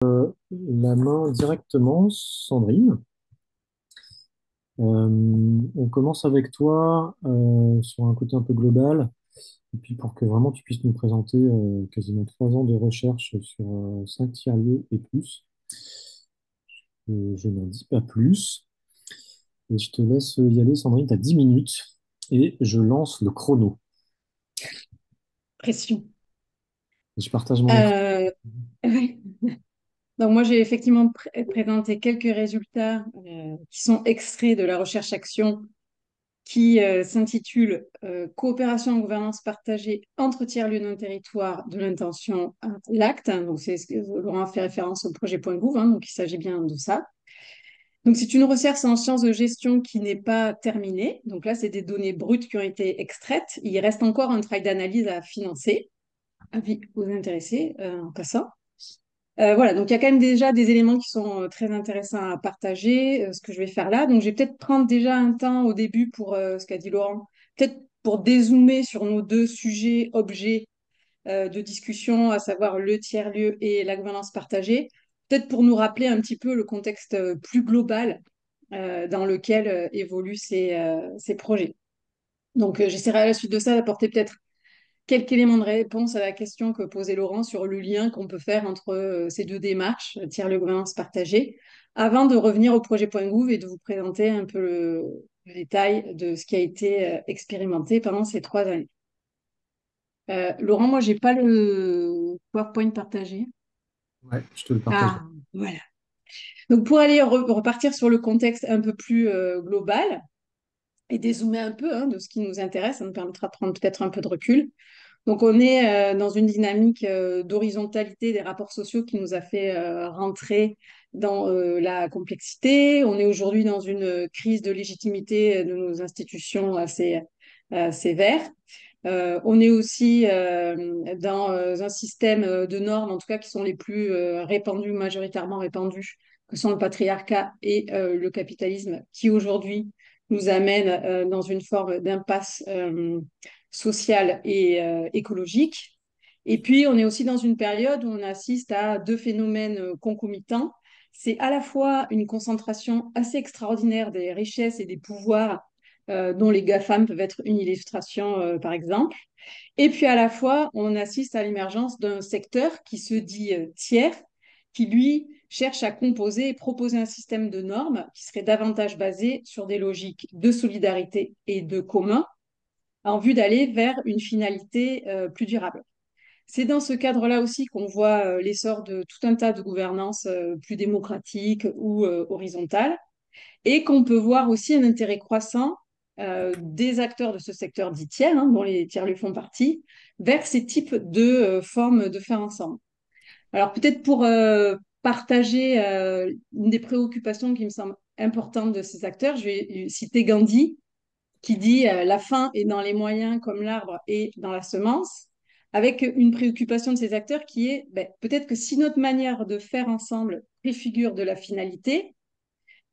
La main directement, Sandrine. On commence avec toi sur un côté un peu global, et puis pour que vraiment tu puisses nous présenter quasiment 3 ans de recherche sur 5 tiers-lieux et plus. Je n'en dis pas plus. Et je te laisse y aller, Sandrine, tu as 10 minutes et je lance le chrono. Pression. Et je partage mon écran. Euh, ouais. Donc moi, j'ai effectivement présenté quelques résultats qui sont extraits de la recherche-action qui s'intitule Coopération en gouvernance partagée entre tiers-lieux d'un territoire de l'intention à l'acte. Donc c'est ce que Laurent a fait référence au projet.gouv, hein, donc il s'agit bien de ça. Donc c'est une recherche en sciences de gestion qui n'est pas terminée. Donc là, c'est des données brutes qui ont été extraites. Il reste encore un travail d'analyse à financer. Avis aux intéressés en passant. Voilà, donc il y a quand même déjà des éléments qui sont très intéressants à partager, ce que je vais faire là. Donc je vais peut-être prendre déjà un temps au début pour ce qu'a dit Laurent, peut-être pour dézoomer sur nos deux sujets objets de discussion, à savoir le tiers-lieu et la gouvernance partagée, peut-être pour nous rappeler un petit peu le contexte plus global dans lequel évoluent ces projets. Donc j'essaierai à la suite de ça d'apporter peut-être quelques éléments de réponse à la question que posait Laurent sur le lien qu'on peut faire entre ces deux démarches, tiers-lieu gouvernance partagée, avant de revenir au projet.gouv et de vous présenter un peu le détail de ce qui a été expérimenté pendant ces 3 années. Laurent, moi, j'ai pas le PowerPoint partagé. Ouais, je te le partage. Ah, voilà. Donc, pour aller repartir sur le contexte un peu plus global et dézoomer un peu hein, de ce qui nous intéresse, ça nous permettra de prendre peut-être un peu de recul. Donc, on est dans une dynamique d'horizontalité des rapports sociaux qui nous a fait rentrer dans la complexité. On est aujourd'hui dans une crise de légitimité de nos institutions assez sévère. On est aussi dans un système de normes, en tout cas, qui sont les plus répandues, majoritairement répandues, que sont le patriarcat et le capitalisme, qui aujourd'hui nous amènent dans une forme d'impasse sociale et écologique. Et puis, on est aussi dans une période où on assiste à deux phénomènes concomitants. C'est à la fois une concentration assez extraordinaire des richesses et des pouvoirs dont les GAFAM peuvent être une illustration, par exemple. Et puis à la fois, on assiste à l'émergence d'un secteur qui se dit tiers, qui lui cherche à composer et proposer un système de normes qui serait davantage basé sur des logiques de solidarité et de commun en vue d'aller vers une finalité plus durable. C'est dans ce cadre-là aussi qu'on voit l'essor de tout un tas de gouvernances plus démocratiques ou horizontales et qu'on peut voir aussi un intérêt croissant des acteurs de ce secteur dit tiers, hein, dont les tiers lui font partie, vers ces types de formes de faire ensemble. Alors peut-être pour partager une des préoccupations qui me semble importante de ces acteurs, je vais citer Gandhi, qui dit la fin est dans les moyens comme l'arbre est dans la semence, avec une préoccupation de ces acteurs qui est ben, peut-être que si notre manière de faire ensemble préfigure de la finalité,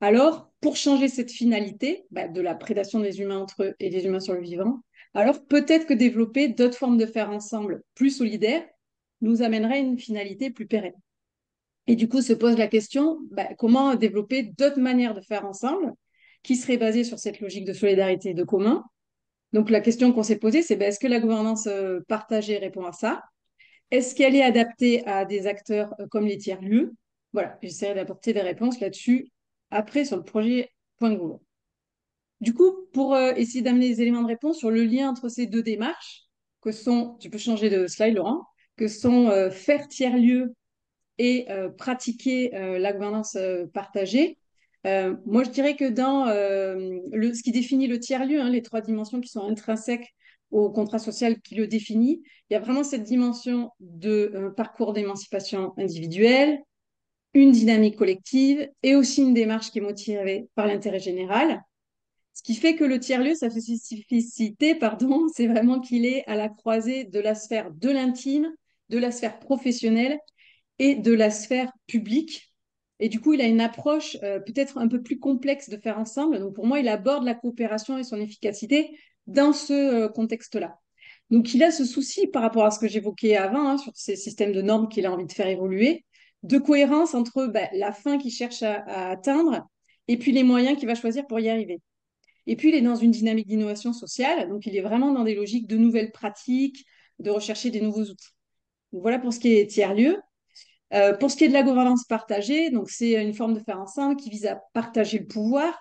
alors, pour changer cette finalité bah, de la prédation des humains entre eux et des humains sur le vivant, alors peut-être que développer d'autres formes de faire ensemble plus solidaires nous amènerait à une finalité plus pérenne. Et du coup, se pose la question, bah, comment développer d'autres manières de faire ensemble qui seraient basées sur cette logique de solidarité et de commun. Donc la question qu'on s'est posée, c'est bah, est-ce que la gouvernance partagée répond à ça? Est-ce qu'elle est adaptée à des acteurs comme les tiers-lieux? Voilà, j'essaierai d'apporter des réponses là-dessus après sur le projet Point Gouv. Du coup, pour essayer d'amener des éléments de réponse sur le lien entre ces deux démarches, que sont, tu peux changer de slide, Laurent, que sont faire tiers-lieu et pratiquer la gouvernance partagée. Moi, je dirais que dans ce qui définit le tiers-lieu, hein, les 3 dimensions qui sont intrinsèques au contrat social qui le définit, il y a vraiment cette dimension de parcours d'émancipation individuelle, une dynamique collective et aussi une démarche qui est motivée par l'intérêt général. Ce qui fait que le tiers-lieu, sa spécificité, pardon, c'est vraiment qu'il est à la croisée de la sphère de l'intime, de la sphère professionnelle et de la sphère publique. Et du coup, il a une approche peut-être un peu plus complexe de faire ensemble. Donc, pour moi, il aborde la coopération et son efficacité dans ce contexte-là. Donc, il a ce souci par rapport à ce que j'évoquais avant, hein, sur ces systèmes de normes qu'il a envie de faire évoluer, de cohérence entre la fin qu'il cherche à atteindre et puis les moyens qu'il va choisir pour y arriver. Et puis, il est dans une dynamique d'innovation sociale, donc il est vraiment dans des logiques de nouvelles pratiques, de rechercher des nouveaux outils. Donc, voilà pour ce qui est tiers-lieu. Pour ce qui est de la gouvernance partagée, donc c'est une forme de faire ensemble qui vise à partager le pouvoir.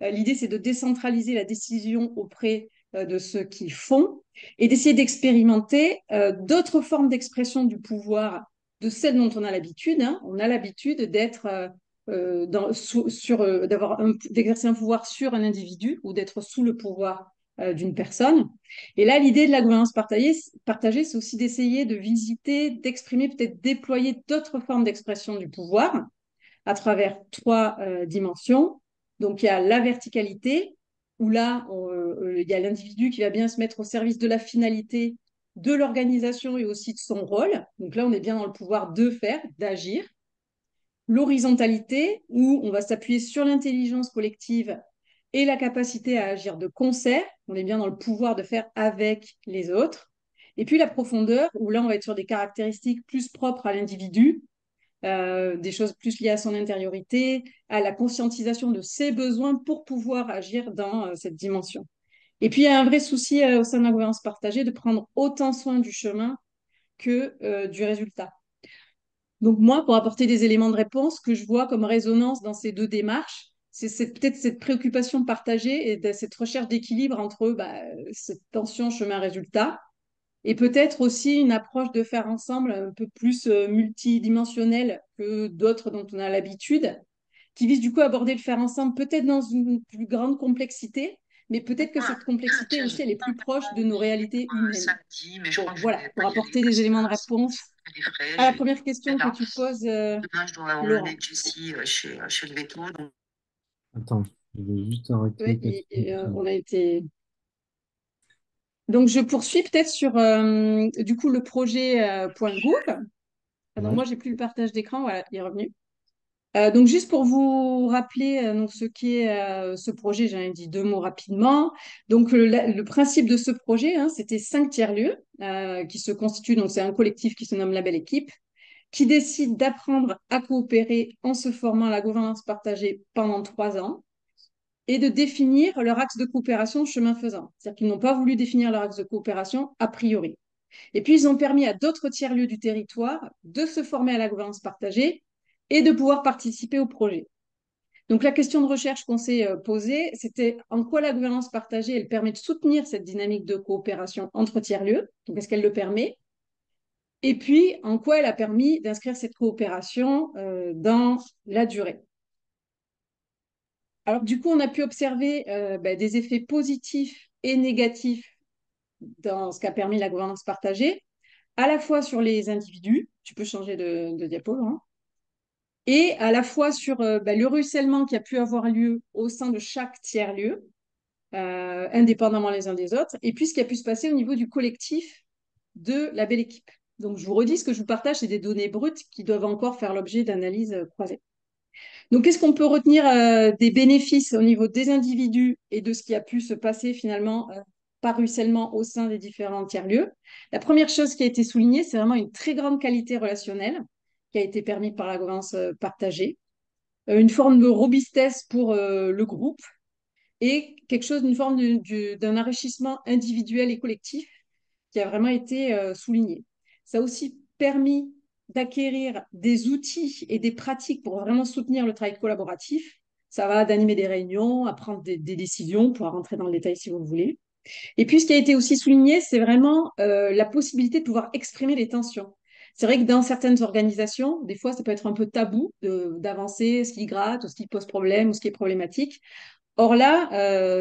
L'idée, c'est de décentraliser la décision auprès de ceux qui font et d'essayer d'expérimenter d'autres formes d'expression du pouvoir de celles dont on a l'habitude. Hein. On a l'habitude d'être d'exercer un pouvoir sur un individu ou d'être sous le pouvoir d'une personne. Et là, l'idée de la gouvernance partagée, c'est aussi d'essayer de visiter, d'exprimer, peut-être déployer d'autres formes d'expression du pouvoir à travers trois dimensions. Donc, il y a la verticalité, où là, il y a l'individu qui va bien se mettre au service de la finalité de l'organisation et aussi de son rôle. Donc là, on est bien dans le pouvoir de faire, d'agir. L'horizontalité, où on va s'appuyer sur l'intelligence collective et la capacité à agir de concert. On est bien dans le pouvoir de faire avec les autres. Et puis la profondeur, où là, on va être sur des caractéristiques plus propres à l'individu, des choses plus liées à son intériorité, à la conscientisation de ses besoins pour pouvoir agir dans cette dimension. Et puis, il y a un vrai souci au sein de la gouvernance partagée de prendre autant soin du chemin que du résultat. Donc moi, pour apporter des éléments de réponse que je vois comme résonance dans ces deux démarches, c'est peut-être cette préoccupation partagée et cette recherche d'équilibre entre cette tension chemin-résultat et peut-être aussi une approche de faire ensemble un peu plus multidimensionnelle que d'autres dont on a l'habitude, qui vise du coup à aborder le faire ensemble peut-être dans une plus grande complexité, mais peut-être que cette complexité aussi, elle est plus proche de nos réalités humaines. Samedi, mais je crois Bon, que je voilà, vais pour pas y aller apporter des parce que éléments de réponse c'est des frais, à la je première vais question que là. tu poses, Demain, je dois emmener Laurent. Jessie chez le veto. Donc... Attends, je vais juste arrêter Oui, 4 minutes. on a été. Donc, je poursuis peut-être sur du coup le projet Point Gouv. Ah, donc, Ouais. moi, j'ai plus le partage d'écran. Voilà, il est revenu. Donc, juste pour vous rappeler donc, ce qui est ce projet, j'en ai dit deux mots rapidement. Donc, le principe de ce projet, hein, c'était 5 tiers-lieux qui se constituent. Donc, c'est un collectif qui se nomme La Belle Équipe, qui décide d'apprendre à coopérer en se formant à la gouvernance partagée pendant 3 ans et de définir leur axe de coopération chemin faisant. C'est-à-dire qu'ils n'ont pas voulu définir leur axe de coopération a priori. Et puis, ils ont permis à d'autres tiers-lieux du territoire de se former à la gouvernance partagée et de pouvoir participer au projet. Donc, la question de recherche qu'on s'est posée, c'était en quoi la gouvernance partagée, elle permet de soutenir cette dynamique de coopération entre tiers-lieux. Donc, est-ce qu'elle le permet? Et puis, en quoi elle a permis d'inscrire cette coopération dans la durée. Alors, du coup, on a pu observer des effets positifs et négatifs dans ce qu'a permis la gouvernance partagée, à la fois sur les individus, tu peux changer de diapo, hein, et à la fois sur le ruissellement qui a pu avoir lieu au sein de chaque tiers-lieu, indépendamment les uns des autres, et puis ce qui a pu se passer au niveau du collectif de la belle équipe. Donc, je vous redis, ce que je vous partage, c'est des données brutes qui doivent encore faire l'objet d'analyses croisées. Donc, qu'est-ce qu'on peut retenir des bénéfices au niveau des individus et de ce qui a pu se passer finalement par ruissellement au sein des différents tiers-lieux? La première chose qui a été soulignée, c'est vraiment une très grande qualité relationnelle qui a été permise par la gouvernance partagée, une forme de robustesse pour le groupe et quelque chose, une forme d'un enrichissement individuel et collectif qui a vraiment été souligné. Ça a aussi permis d'acquérir des outils et des pratiques pour vraiment soutenir le travail collaboratif. Ça va d'animer des réunions, à prendre des décisions, pour rentrer dans le détail si vous le voulez. Et puis, ce qui a été aussi souligné, c'est vraiment la possibilité de pouvoir exprimer les tensions. C'est vrai que dans certaines organisations, des fois, ça peut être un peu tabou d'avancer ce qui gratte, ou ce qui pose problème, ou ce qui est problématique. Or là,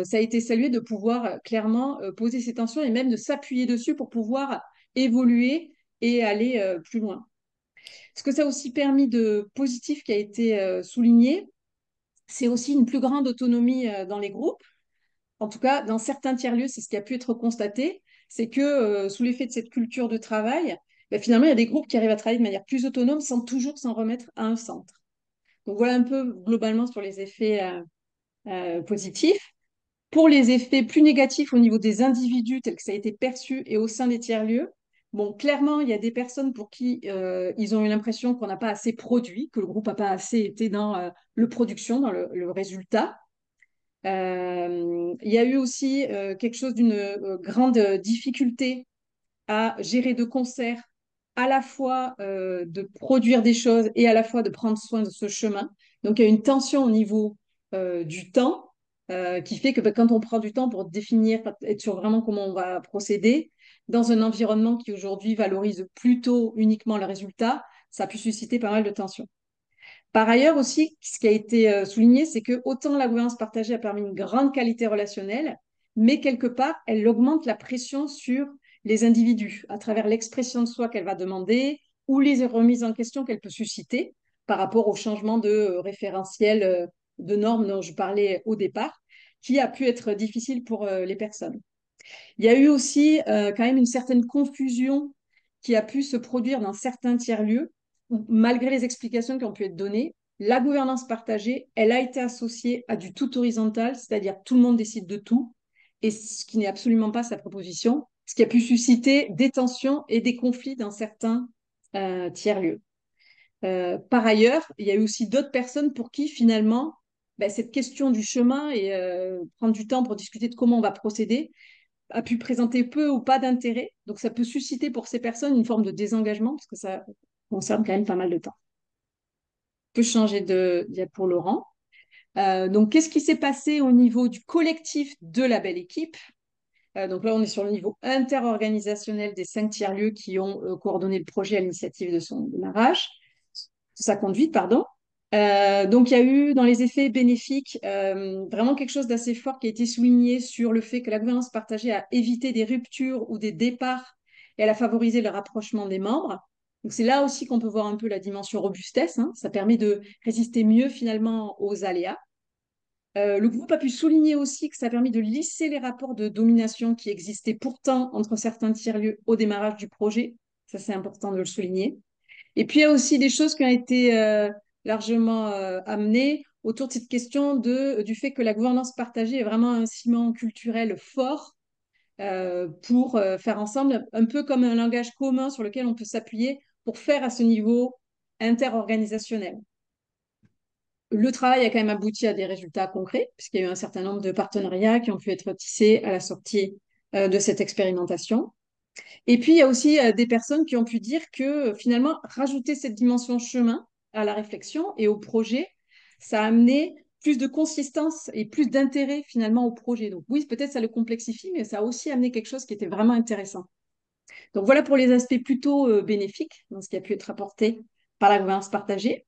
ça a été salué de pouvoir clairement poser ces tensions et même de s'appuyer dessus pour pouvoir évoluer et aller plus loin. Ce que ça a aussi permis de positif qui a été souligné, c'est aussi une plus grande autonomie dans les groupes. En tout cas, dans certains tiers-lieux, c'est ce qui a pu être constaté, c'est que sous l'effet de cette culture de travail, finalement, il y a des groupes qui arrivent à travailler de manière plus autonome sans toujours s'en remettre à un centre. Donc voilà un peu globalement sur les effets positifs. Pour les effets plus négatifs au niveau des individus tels que ça a été perçu et au sein des tiers-lieux, Bon, clairement, il y a des personnes pour qui ils ont eu l'impression qu'on n'a pas assez produit, que le groupe n'a pas assez été dans le production, dans le résultat. Il y a eu aussi quelque chose d'une grande difficulté à gérer de concert, à la fois de produire des choses et à la fois de prendre soin de ce chemin. Donc, il y a une tension au niveau du temps qui fait que quand on prend du temps pour définir, être sur vraiment comment on va procéder, dans un environnement qui aujourd'hui valorise plutôt uniquement le résultat, ça a pu susciter pas mal de tensions. Par ailleurs aussi, ce qui a été souligné, c'est que autant la gouvernance partagée a permis une grande qualité relationnelle, mais quelque part, elle augmente la pression sur les individus à travers l'expression de soi qu'elle va demander ou les remises en question qu'elle peut susciter par rapport au changement de référentiel de normes dont je parlais au départ, qui a pu être difficile pour les personnes. Il y a eu aussi quand même une certaine confusion qui a pu se produire dans certains tiers-lieux, où, malgré les explications qui ont pu être données, la gouvernance partagée, elle a été associée à du tout horizontal, c'est-à-dire tout le monde décide de tout, et ce qui n'est absolument pas sa proposition, ce qui a pu susciter des tensions et des conflits dans certains tiers-lieux. Par ailleurs, il y a eu aussi d'autres personnes pour qui finalement, ben, cette question du chemin et prendre du temps pour discuter de comment on va procéder, a pu présenter peu ou pas d'intérêt. Donc, ça peut susciter pour ces personnes une forme de désengagement parce que ça concerne quand même pas mal de temps. On peut changer de diapo, Laurent. Donc, qu'est-ce qui s'est passé au niveau du collectif de la belle équipe? Donc là, on est sur le niveau interorganisationnel des 5 tiers-lieux qui ont coordonné le projet à l'initiative de son démarrage, de sa conduite, pardon. Donc, il y a eu dans les effets bénéfiques vraiment quelque chose d'assez fort qui a été souligné sur le fait que la gouvernance partagée a évité des ruptures ou des départs et elle a favorisé le rapprochement des membres. Donc, c'est là aussi qu'on peut voir un peu la dimension robustesse, hein. Ça permet de résister mieux finalement aux aléas. Le groupe a pu souligner aussi que ça a permis de lisser les rapports de domination qui existaient pourtant entre certains tiers-lieux au démarrage du projet. Ça, c'est important de le souligner. Et puis, il y a aussi des choses qui ont été largement amenées autour de cette question du fait que la gouvernance partagée est vraiment un ciment culturel fort pour faire ensemble, un peu comme un langage commun sur lequel on peut s'appuyer pour faire à ce niveau interorganisationnel. Le travail a quand même abouti à des résultats concrets, puisqu'il y a eu un certain nombre de partenariats qui ont pu être tissés à la sortie de cette expérimentation. Et puis, il y a aussi des personnes qui ont pu dire que finalement, rajouter cette dimension chemin à la réflexion et au projet, ça a amené plus de consistance et plus d'intérêt finalement au projet. Donc oui, peut-être ça le complexifie, mais ça a aussi amené quelque chose qui était vraiment intéressant. Donc voilà pour les aspects plutôt bénéfiques dans ce qui a pu être apporté par la gouvernance partagée.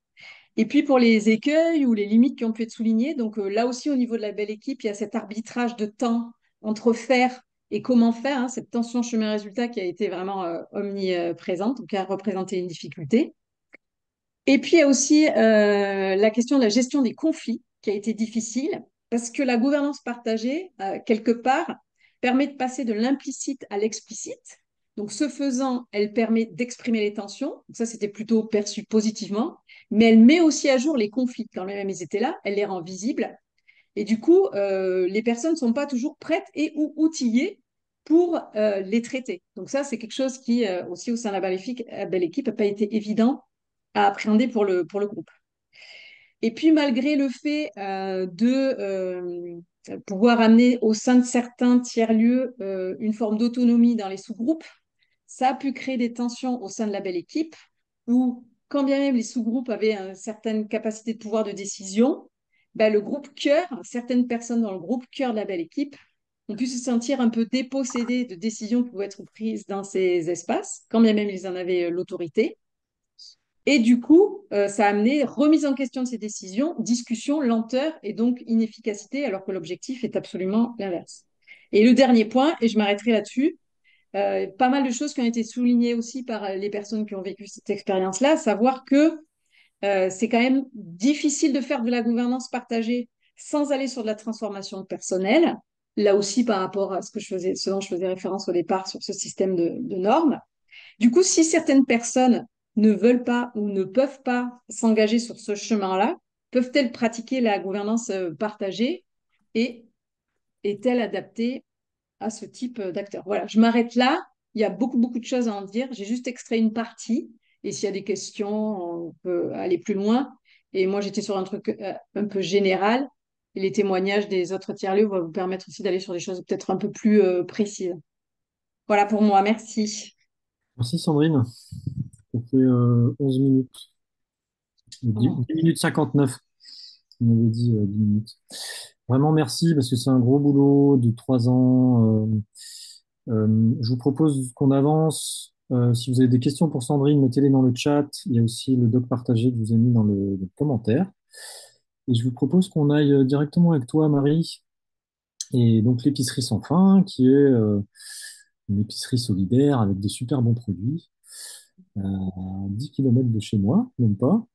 Et puis pour les écueils ou les limites qui ont pu être soulignées, donc là aussi au niveau de la belle équipe, il y a cet arbitrage de temps entre faire et comment faire, hein, cette tension chemin-résultat qui a été vraiment omniprésente, donc qui a représenté une difficulté. Et puis il y a aussi la question de la gestion des conflits qui a été difficile parce que la gouvernance partagée, quelque part, permet de passer de l'implicite à l'explicite. Donc, ce faisant, elle permet d'exprimer les tensions. Donc, ça, c'était plutôt perçu positivement. Mais elle met aussi à jour les conflits. Quand même ils étaient là, elle les rend visibles. Et du coup, les personnes ne sont pas toujours prêtes et ou outillées pour les traiter. Donc, ça, c'est quelque chose qui, aussi au sein de la belle équipe, n'a pas été évident à appréhender pour le groupe. Et puis, malgré le fait de pouvoir amener au sein de certains tiers-lieux une forme d'autonomie dans les sous-groupes, ça a pu créer des tensions au sein de la belle équipe où, quand bien même les sous-groupes avaient une certaine capacité de pouvoir de décision, ben, le groupe cœur, certaines personnes dans le groupe cœur de la belle équipe, ont pu se sentir un peu dépossédées de décisions qui pouvaient être prises dans ces espaces, quand bien même ils en avaient l'autorité. Et du coup, ça a amené remise en question de ces décisions, discussion, lenteur et donc inefficacité, alors que l'objectif est absolument l'inverse. Et le dernier point, et je m'arrêterai là-dessus, pas mal de choses qui ont été soulignées aussi par les personnes qui ont vécu cette expérience-là, à savoir que c'est quand même difficile de faire de la gouvernance partagée sans aller sur de la transformation personnelle. Là aussi, par rapport à ce dont je faisais référence au départ sur ce système de normes. Du coup, si certaines personnes ne veulent pas ou ne peuvent pas s'engager sur ce chemin-là, peuvent-elles pratiquer la gouvernance partagée et est-elle adaptée à ce type d'acteur? Voilà, je m'arrête là. Il y a beaucoup, beaucoup de choses à en dire. J'ai juste extrait une partie. Et s'il y a des questions, on peut aller plus loin. Et moi, j'étais sur un truc un peu général. Et les témoignages des autres tiers-lieux vont vous permettre aussi d'aller sur des choses peut-être un peu plus précises. Voilà pour moi. Merci. Merci Sandrine. Ça fait 11 minutes. 10 minutes 59. On avait dit 10 minutes. Vraiment merci parce que c'est un gros boulot de 3 ans. Je vous propose qu'on avance. Si vous avez des questions pour Sandrine, mettez-les dans le chat. Il y a aussi le doc partagé que je vous ai mis dans le commentaire. Et je vous propose qu'on aille directement avec toi, Marie. Et donc l'épicerie sans fin, qui est une épicerie solidaire avec des super bons produits, à 10 km de chez moi, même pas.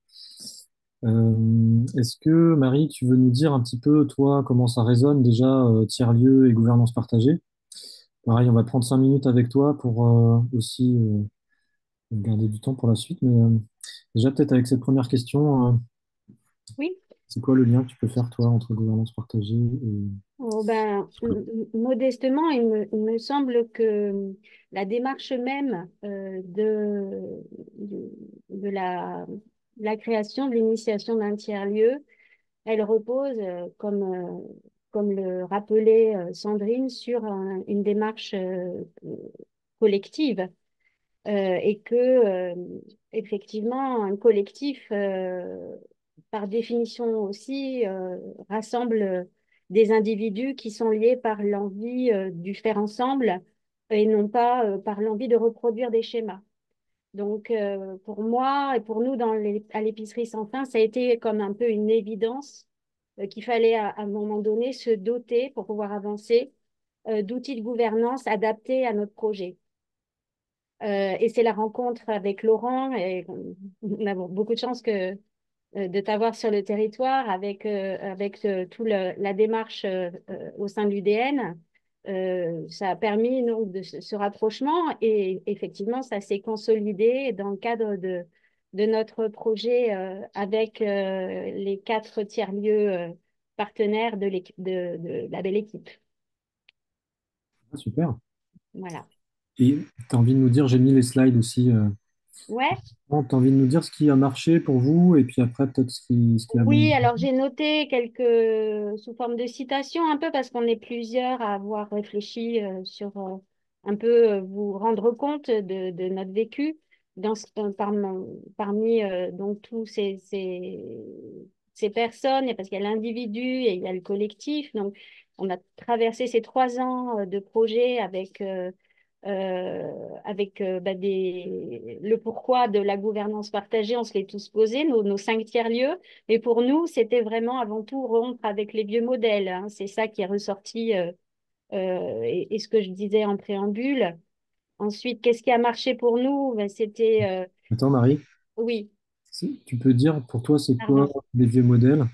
Est-ce que, Marie, tu veux nous dire un petit peu, toi, comment ça résonne déjà, tiers-lieu et gouvernance partagée? Pareil, on va prendre 5 minutes avec toi pour aussi garder du temps pour la suite. Mais déjà, peut-être avec cette première question, Oui. c'est quoi le lien que tu peux faire, toi, entre gouvernance partagée et... Oh, ben, modestement, il me semble que la démarche même de la création, de l'initiation d'un tiers-lieu, elle repose, comme le rappelait Sandrine, sur une démarche collective. Et que, effectivement, un collectif, par définition aussi, rassemble des individus qui sont liés par l'envie du faire ensemble et non pas par l'envie de reproduire des schémas. Donc, pour moi et pour nous à l'épicerie sans fin, ça a été comme un peu une évidence qu'il fallait à un moment donné se doter pour pouvoir avancer d'outils de gouvernance adaptés à notre projet. Et c'est la rencontre avec Laurent, et on a beaucoup de chance de t'avoir sur le territoire avec toute la démarche au sein de l'UDN. Ça a permis donc ce rapprochement et effectivement, ça s'est consolidé dans le cadre de notre projet avec les 4 tiers-lieux partenaires de la belle équipe. Ah, super. Voilà. Et tu as envie de nous dire, j'ai mis les slides aussi. Ouais. Tu as envie de nous dire ce qui a marché pour vous et puis après, peut-être ce qui a moins. Oui, alors j'ai noté quelques sous forme de citations un peu parce qu'on est plusieurs à avoir réfléchi sur un peu vous rendre compte de notre vécu parmi donc tous ces personnes, et parce qu'il y a l'individu et il y a le collectif. Donc on a traversé ces 3 ans de projet le pourquoi de la gouvernance partagée, on se l'est tous posé, nos 5 tiers-lieux. Mais pour nous, c'était vraiment avant tout rompre avec les vieux modèles, hein. C'est ça qui est ressorti et ce que je disais en préambule. Ensuite, qu'est-ce qui a marché pour nous? Ben, c'était... Attends, Marie, oui, tu peux dire pour toi, c'est quoi pardon. les vieux modèles?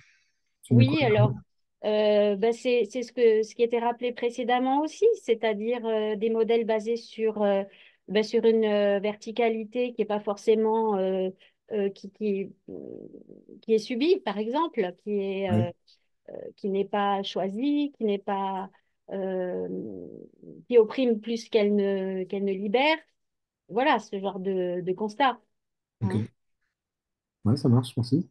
Tu mets quoi Oui, alors, ben, c'est ce qui était rappelé précédemment aussi, c'est-à-dire des modèles basés sur une verticalité qui n'est pas forcément euh, qui, qui, qui est subie, par exemple, ouais. qui n'est pas choisie, euh, qui opprime plus qu'elle ne libère. Voilà, ce genre de constat, Ok. hein. Ouais, ça marche, merci.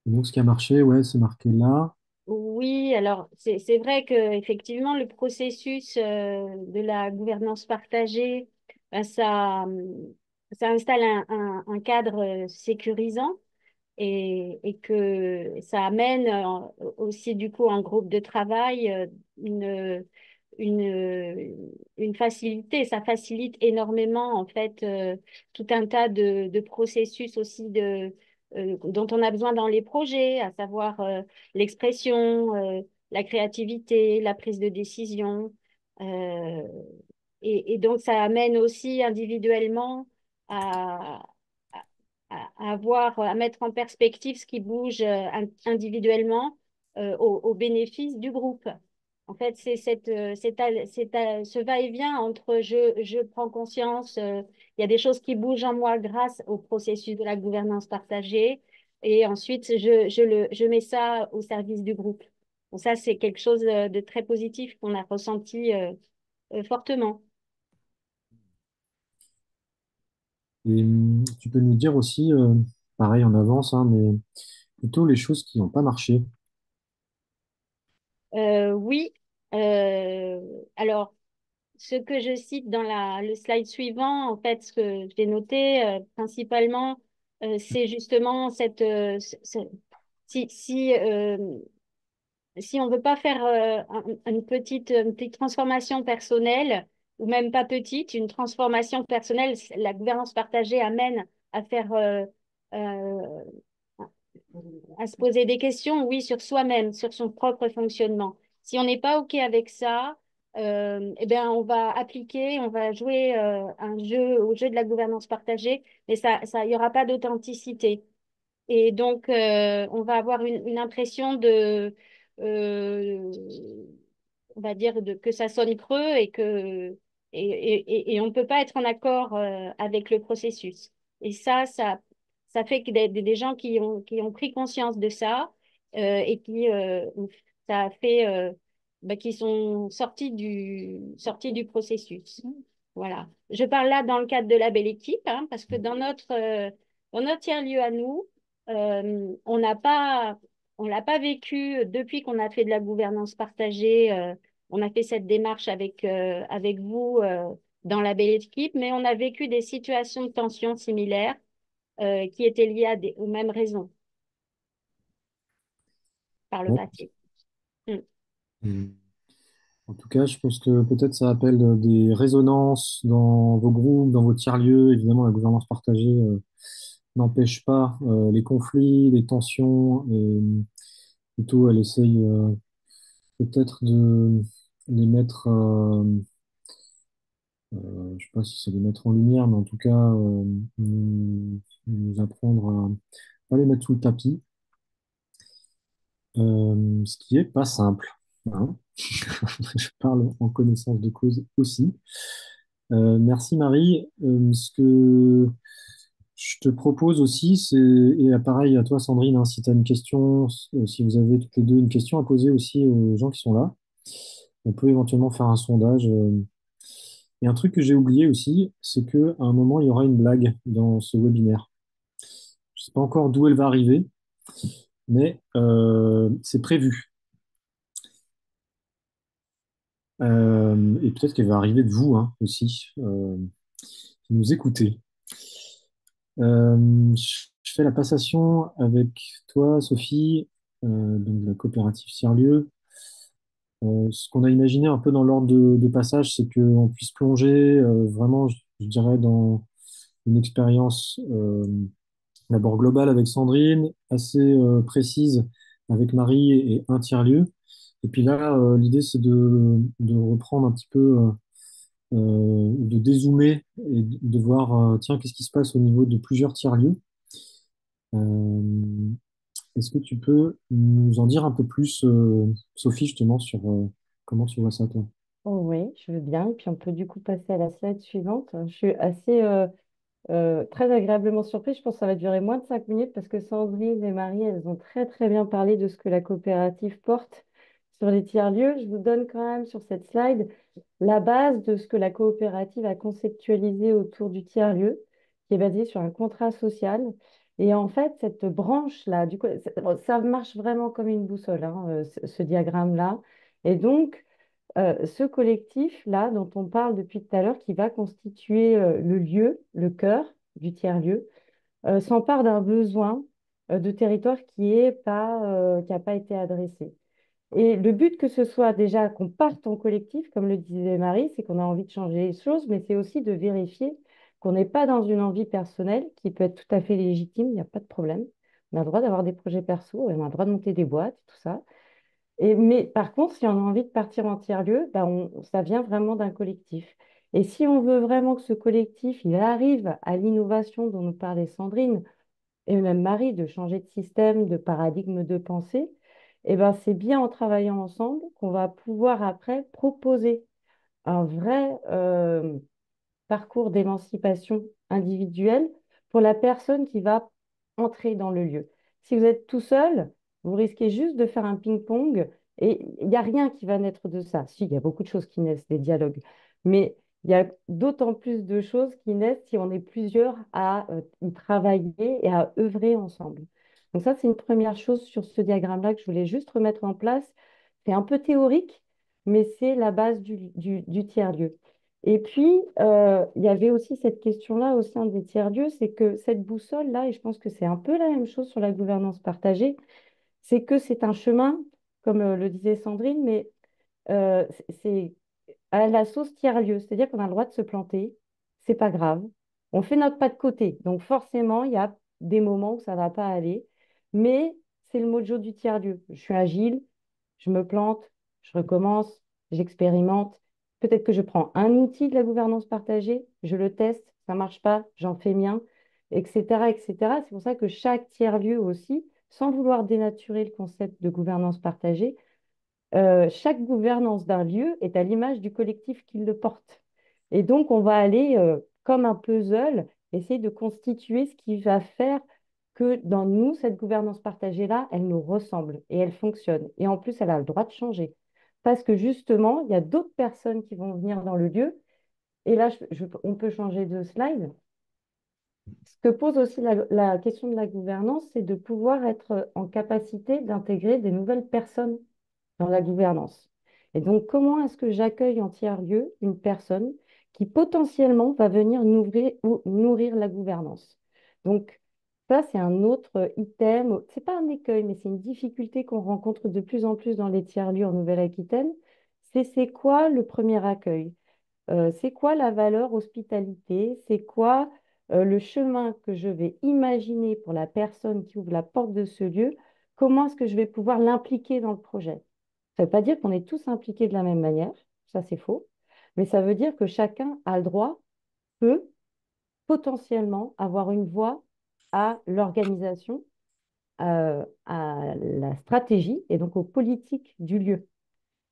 Et donc, ce qui a marché, ouais, c'est marqué là. Oui, alors c'est vrai que effectivement le processus de la gouvernance partagée, ben, ça installe un cadre sécurisant et que ça amène aussi du coup en groupe de travail une, une facilité. Ça facilite énormément en fait tout un tas de processus aussi dont on a besoin dans les projets, à savoir l'expression, la créativité, la prise de décision. Euh, et donc ça amène aussi individuellement à, à mettre en perspective ce qui bouge individuellement au bénéfice du groupe. En fait, c'est ce va-et-vient entre je prends conscience, il y a des choses qui bougent en moi grâce au processus de la gouvernance partagée, et ensuite je mets ça au service du groupe. Donc ça, c'est quelque chose de très positif qu'on a ressenti fortement. Et tu peux nous dire aussi, pareil en avance, hein, mais plutôt les choses qui n'ont pas marché. Oui. Euh, alors, ce que je cite dans le slide suivant, en fait, ce que j'ai noté principalement, c'est justement si, si, euh, si on ne veut pas faire une petite transformation personnelle, ou même pas petite, une transformation personnelle, la gouvernance partagée amène à faire euh, à se poser des questions, oui, sur soi-même, sur son propre fonctionnement. Si on n'est pas OK avec ça, eh bien, on va appliquer, on va jouer au jeu de la gouvernance partagée, mais il y aura pas d'authenticité. Et donc, on va avoir une impression euh, on va dire, que ça sonne creux et on ne peut pas être en accord avec le processus. Et ça fait que des gens qui ont pris conscience de ça et ça a fait, qui sont sortis du processus. Voilà. Je parle là dans le cadre de la belle équipe, hein, parce que dans notre tiers-lieu à nous, on l'a pas vécu depuis qu'on a fait de la gouvernance partagée. On a fait cette démarche avec vous dans la belle équipe, mais on a vécu des situations de tension similaires qui étaient liées aux mêmes raisons par le Ouais. passé. Mm. Et en tout cas, je pense que peut-être ça appelle des résonances dans vos groupes, dans vos tiers-lieux. Évidemment, la gouvernance partagée n'empêche pas les conflits, les tensions, et plutôt elle essaye peut-être de les mettre, je sais pas si c'est les mettre en lumière, mais en tout cas, nous apprendre à pas les mettre sous le tapis, ce qui est pas simple, hein. Je parle en connaissance de cause aussi. Merci Marie. Ce que je te propose aussi, c'est, et pareil à toi Sandrine, hein, si tu as une question, si vous avez toutes les deux une question à poser aussi aux gens qui sont là, on peut éventuellement faire un sondage. Et un truc que j'ai oublié aussi, c'est qu'à un moment, il y aura une blague dans ce webinaire. Je ne sais pas encore d'où elle va arriver, mais c'est prévu. Et peut-être qu'elle va arriver de vous hein, aussi, qui nous écoutez. Je fais la passation avec toi, Sophie, donc de la coopérative Tiers-Lieu. Ce qu'on a imaginé un peu dans l'ordre de passage, c'est qu'on puisse plonger vraiment, je dirais, dans une expérience d'abord globale avec Sandrine, assez précise avec Marie et un tiers-lieu. Et puis là, l'idée, c'est de reprendre un petit peu, de dézoomer et de voir, tiens, qu'est-ce qui se passe au niveau de plusieurs tiers-lieux. Euh, Est-ce que tu peux nous en dire un peu plus, Sophie, justement, sur comment tu vois ça, toi? Oh oui, je veux bien. Et puis on peut du coup passer à la slide suivante. Je suis assez très agréablement surprise. Je pense que ça va durer moins de 5 minutes parce que Sandrine et Marie, elles ont très très bien parlé de ce que la coopérative porte sur les tiers-lieux. Je vous donne quand même sur cette slide la base de ce que la coopérative a conceptualisé autour du tiers-lieu, qui est basé sur un contrat social. Et en fait, cette branche-là, du coup, ça marche vraiment comme une boussole, hein, ce diagramme-là. Et donc, ce collectif-là, dont on parle depuis tout à l'heure, qui va constituer le lieu, le cœur du tiers-lieu, s'empare d'un besoin de territoire qui n'a pas été adressé. Et le but que ce soit déjà qu'on parte en collectif, comme le disait Marie, c'est qu'on a envie de changer les choses, mais c'est aussi de vérifier qu'on n'est pas dans une envie personnelle qui peut être tout à fait légitime, il n'y a pas de problème. On a le droit d'avoir des projets perso, on a le droit de monter des boîtes, tout ça. Mais par contre, si on a envie de partir en tiers-lieu, ben ça vient vraiment d'un collectif. Et si on veut vraiment que ce collectif, il arrive à l'innovation dont nous parlait Sandrine, et même Marie, de changer de système, de paradigme de pensée, eh ben, c'est bien en travaillant ensemble qu'on va pouvoir après proposer un vrai parcours d'émancipation individuelle pour la personne qui va entrer dans le lieu. Si vous êtes tout seul, vous risquez juste de faire un ping-pong et il n'y a rien qui va naître de ça. Si, il y a beaucoup de choses qui naissent, des dialogues. Mais il y a d'autant plus de choses qui naissent si on est plusieurs à y travailler et à œuvrer ensemble. Donc ça, c'est une première chose sur ce diagramme-là que je voulais juste remettre en place. C'est un peu théorique, mais c'est la base du tiers-lieu. Et puis, il y avait aussi cette question-là au sein des tiers-lieux, c'est que cette boussole-là, et je pense que c'est un peu la même chose sur la gouvernance partagée, c'est que c'est un chemin, comme le disait Sandrine, mais c'est à la sauce tiers-lieu, c'est-à-dire qu'on a le droit de se planter, c'est pas grave. On fait notre pas de côté, donc forcément, il y a des moments où ça va pas aller, mais c'est le mojo du tiers-lieu. Je suis agile, je me plante, je recommence, j'expérimente. Peut-être que je prends un outil de la gouvernance partagée, je le teste, ça marche pas, j'en fais mien, etc., etc. C'est pour ça que chaque tiers-lieu aussi, sans vouloir dénaturer le concept de gouvernance partagée, chaque gouvernance d'un lieu est à l'image du collectif qui le porte. Et donc, on va aller, comme un puzzle, essayer de constituer ce qui va faire que dans nous, cette gouvernance partagée-là, elle nous ressemble et elle fonctionne. Et en plus, elle a le droit de changer. Parce que justement, il y a d'autres personnes qui vont venir dans le lieu. Et là, on peut changer de slide. Ce que pose aussi la question de la gouvernance, c'est de pouvoir être en capacité d'intégrer des nouvelles personnes dans la gouvernance. Et donc, comment est-ce que j'accueille en tiers-lieu une personne qui potentiellement va venir nourrir la gouvernance? Donc, ça, c'est un autre item. C'est pas un écueil, mais c'est une difficulté qu'on rencontre de plus en plus dans les tiers-lieux en Nouvelle-Aquitaine. C'est quoi le premier accueil? C'est quoi la valeur hospitalité? C'est quoi le chemin que je vais imaginer pour la personne qui ouvre la porte de ce lieu? Comment est-ce que je vais pouvoir l'impliquer dans le projet? Ça ne veut pas dire qu'on est tous impliqués de la même manière, ça c'est faux, mais ça veut dire que chacun a le droit, peut potentiellement avoir une voix à l'organisation, à la stratégie et donc aux politiques du lieu.